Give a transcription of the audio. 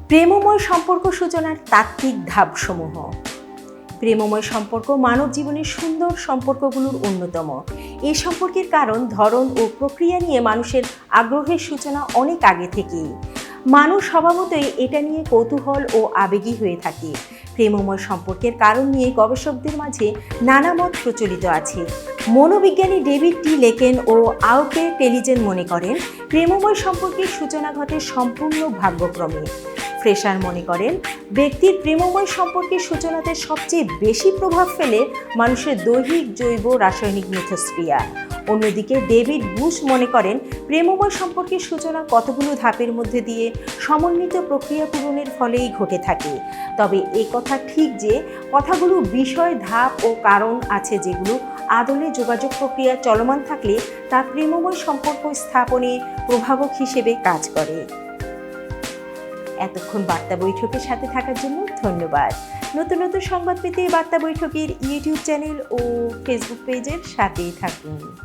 প্রেমময় সম্পর্ক সূচনার তাত্ত্বিক ধাপসমূহ। প্রেমময় সম্পর্ক মানব জীবনের সুন্দর সম্পর্কগুলোর অন্যতম। এই সম্পর্কের কারণ, ধরন ও প্রক্রিয়া নিয়ে মানুষের আগ্রহের সূচনা অনেক আগে থেকেই। মানুষ স্বভাবতই এটা নিয়ে কৌতূহল ও আবেগী হয়ে থাকে। প্রেমময় সম্পর্কের কারণ নিয়ে গবেষকদের মাঝে নানা মত প্রচলিত আছে। মনোবিজ্ঞানী ডেভিড টি লেকেন ও আউটে টেলিজেন মনে করেন, প্রেমময় সম্পর্কের সূচনা ঘটে সম্পূর্ণ ভাগ্যক্রমে। ফ্রেশার মনে করেন, ব্যক্তির প্রেমময় সম্পর্কের সূচনাতে সবচেয়ে বেশি প্রভাব ফেলে মানুষের দৈহিক, জৈব, রাসায়নিক মিথস্ক্রিয়া। অন্যদিকে ডেভিড বুশ মনে করেন, প্রেমময় সম্পর্কের সূচনা কতগুলো ধাপের মধ্যে দিয়ে সমন্বিত প্রক্রিয়া পূরণের ফলেই ঘটে থাকে। তবে এই কথা ঠিক যে কথাগুলো বিষয়, ধাপ ও কারণ আছে যেগুলো আদলে যোগাযোগ প্রক্রিয়া চলমান থাকলে তা প্রেমময় সম্পর্ক স্থাপনে প্রভাবক হিসেবে কাজ করে। এতক্ষণ বার্তা বৈঠকের সাথে থাকার জন্য ধন্যবাদ। নতুন নতুন সংবাদ পেতে বার্তা বৈঠকের ইউটিউব চ্যানেল ও ফেসবুক পেজের সাথেই থাকুন।